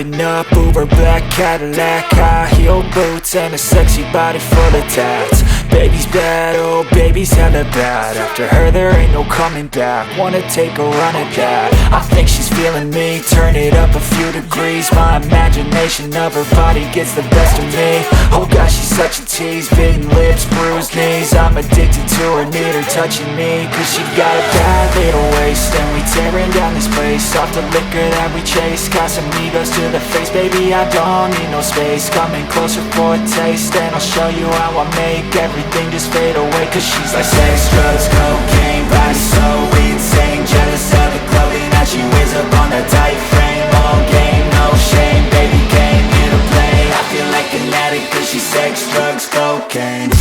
driving up Uber black Cadillac, high heel boots and a sexy body full of tats. Baby's bad, oh baby's hella bad. After her there ain't no coming back. Wanna take a run at that. I think she's feeling me, turn it up a few degrees. My imagination of her body gets the best of me. Oh gosh, she's such a tease, bitten lips, bruised knees. I'm addicted to her, need her touching me. Cause she got a bad little waist, and we tearing down this place. Off the liquor that we chase, got some egos to the face. Baby, I don't need no space. Coming closer for a taste, and I'll show you how I make everything just fade away. Cause she's like sex, drugs, cocaine, body so insane. Jealous of the clothing that she wears up on that tight frame. All game, no shame, baby came here to play. I feel like an addict cause she's sex, drugs, cocaine.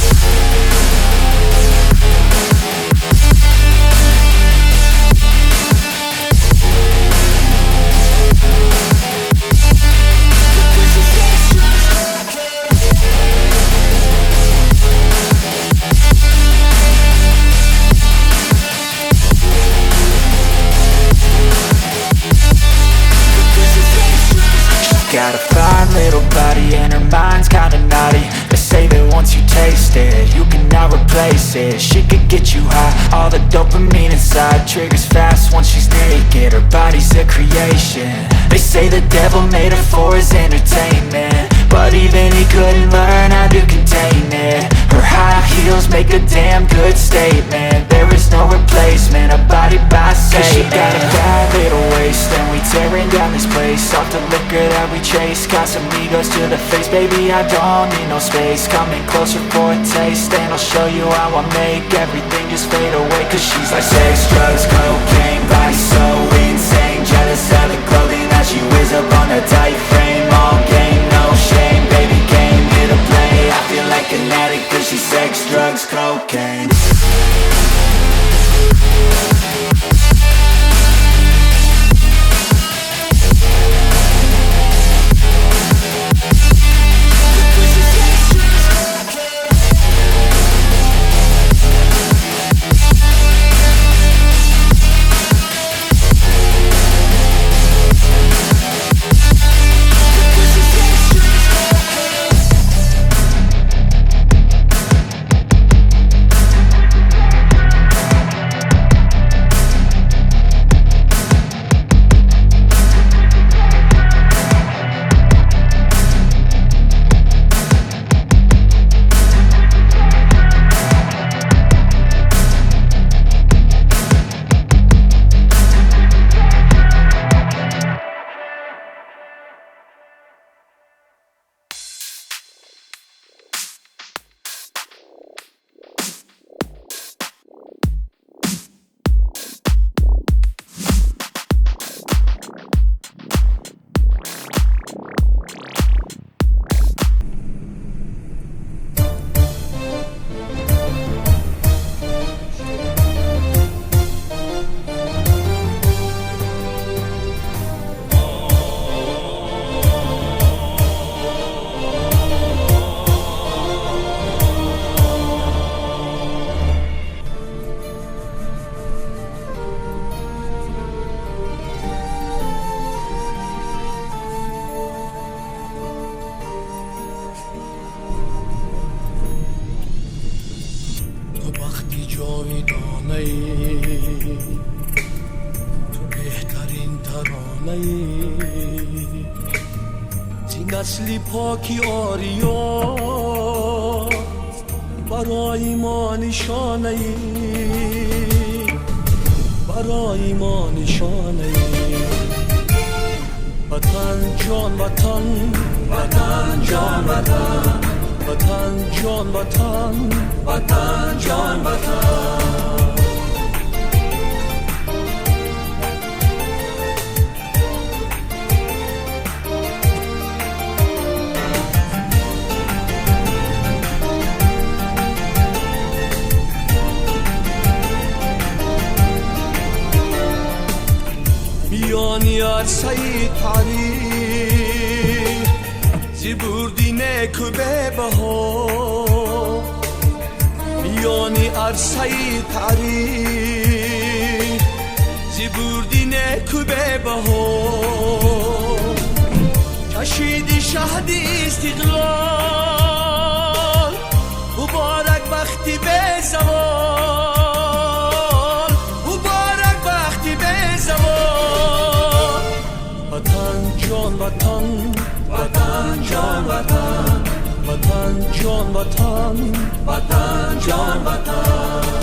Got a fine little body and her mind's kinda naughty. They say that once you taste it, you cannot replace it. She could get you high, all the dopamine inside triggers fast once she's naked. Her body's a creation. They say the devil made her for his entertainment, but even he couldn't learn how to contain it. Her high heels make a damn good statement. There is no replacement, a body by Satan. Cause she got a bad little waist, and we tearing down this place. Off the liquor that we chase, got some egos to the face. Baby, I don't need no space. Coming closer for a taste, and I'll show you how I make everything just fade away. Cause she's like sex, drugs, cocaine, body so insane. Jealous of the clothing that she wears up on that tight frame. All game, no shame, baby came here to play. I feel like an addict cause she's sex, drugs, cocaine. نسلی پاکی آریات برای ما نشانه ای، برای ما نشانه ای. وطن جان وطن، وطن جان وطن، وطن جان وطن، وطن جان وطن. میانی عرصه‌ی تاریخ زیبوردینه کبه بها، میانی عرصه‌ی تاریخ زیبوردینه کبه بها. نشیدی شهد استقلال مبارک وقتی به زوال مبارک وقتی به زوال وطن جان وطن وطن جان وطن وطن جان وطن وطن جان وطن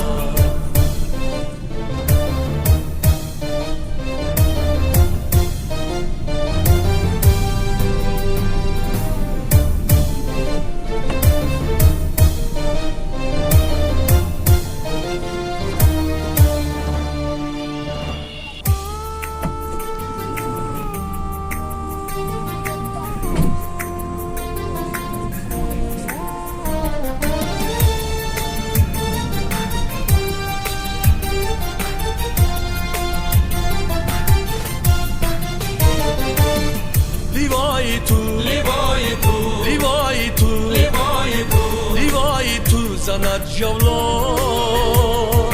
زند جولان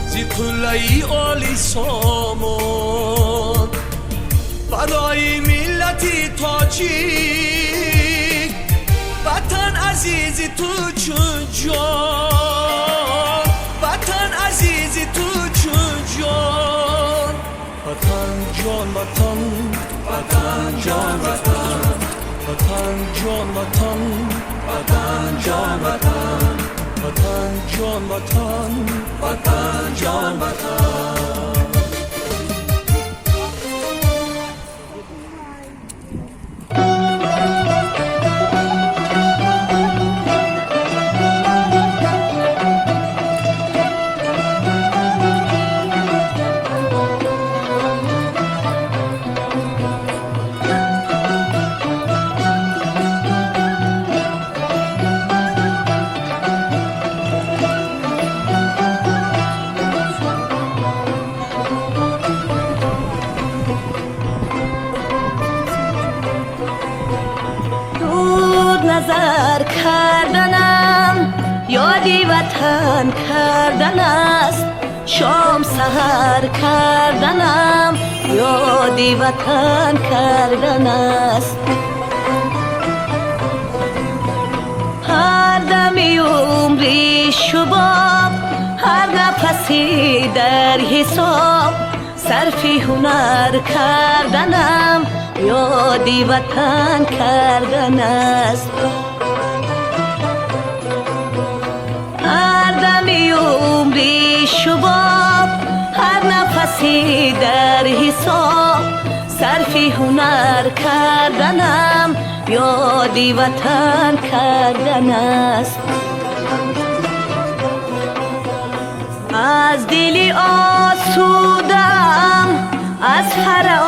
زی قلعی عالی سامان برای ملتی تاجیک وطن عزیزی تو چون جان وطن عزیزی تو چون جان وطن جان وطن وطن جان وطن وطن جان وطن وطن جان وطن وطن جان وطن وطن جان وطن نظر کردنم یادی وطن کردن است شام سحر کردنم یادی وطن کردن است هر دمی عمری شباب هر نفسی در حساب صرفی هنر کردنم یادی وطن کردن است هر دمی عمری شباب هر نفسی در حساب صرفی هنر کردنم یادی وطن کردن است از دلی آسودم از هر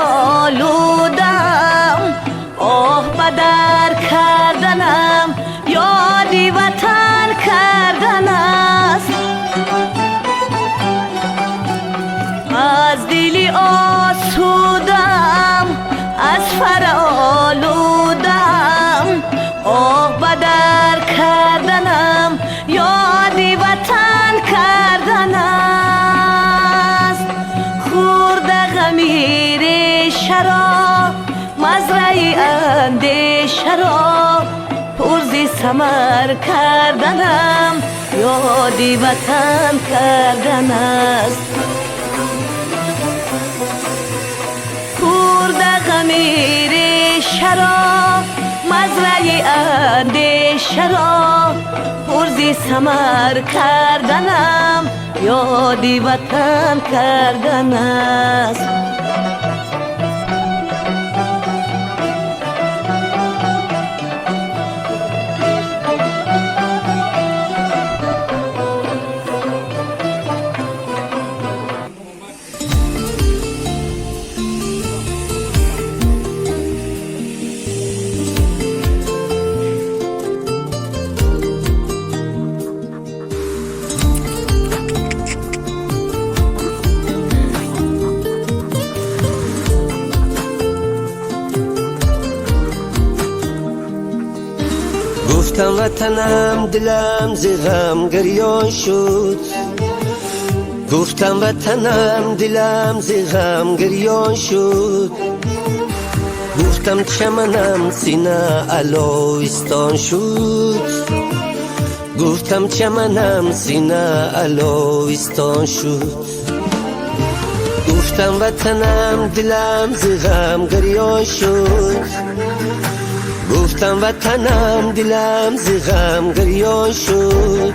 آلودم آه بدر کردنم یادی وطن کردن است از دلی آسودم از فر آلودم آه بدر کردنم یادی وطن کردن است خورده غمیر شراب مزرعه اندیشه را پرزی ثمر کردنم یادی وطن کردن است خورده غمیر شراب مزرعه اندیشه را پرزی ثمر کردنم یادی وطن کردن است گفتم وطنم دلم ز غم گریان شد گفتم وطنم دلم ز غم گریان شد گفتم چمنم سینه علویستان شد، گفتم چمنم سینه علویستان شد، گفتم وطنم دلم ز غم گریان شد، گفتم وطنم دلم ز غم گریان شد،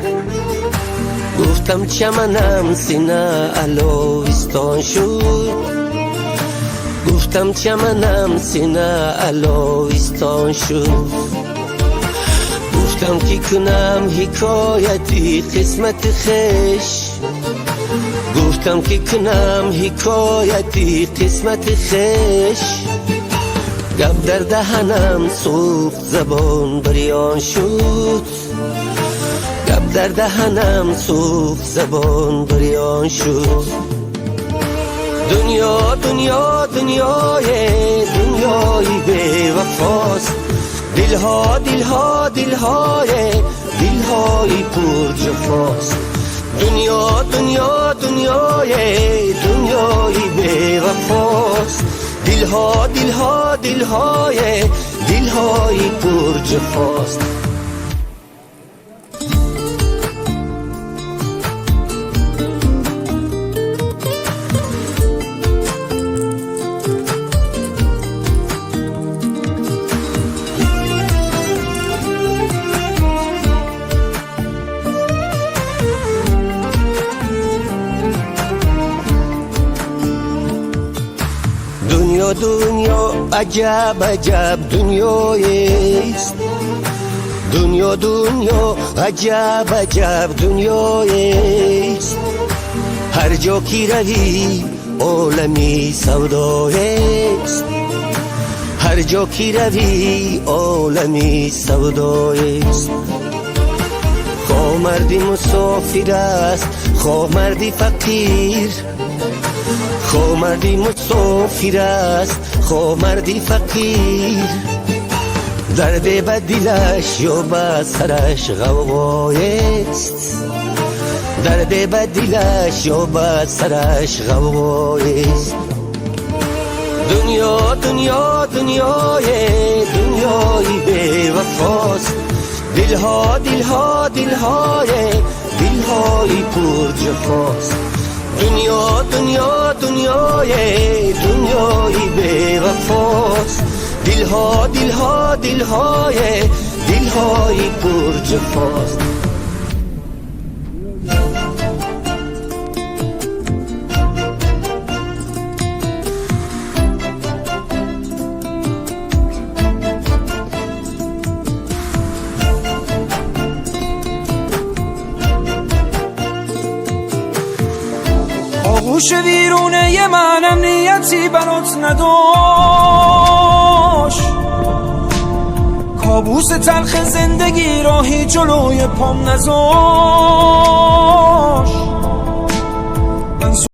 گفتم چمنم سینه علویستان شد، گفتم چمنم سینه علویستان شد، گفتم که کنم حکایتی قسمت خش، گفتم که کنم حکایتی قسمت خش، گب در دهنم سوخت زبان بریان شد، گب در دهنم سوخت زبان بریان شد. دنیا دنیا دنیای بی وفاست، دلها دلهای پر جفاست. دنیا دنیای بی وفاست، دلها پر جفاست. دنیا عجب دنیایست، دنیا عجب دنیایست، هر جا کی روی عالمی سودایست، هر جا کی روی عالمی سودایست. خواه مردی مسافر است، خواه مردی فقیر، خواه مردی مسافر است، خواه مردی فقیر، درد به دلش یا به سرش غوغایست، درد به دلش یا به سرش غوغایست. دنیای بی وفاست، دلهای پر جفاست. دنیای بی وفاست، دلهای پر جفاست. آغوش ویرونه منم نیتی برات نداشت، کابوس تلخ زندگی راهی جلوی پام نذاشت.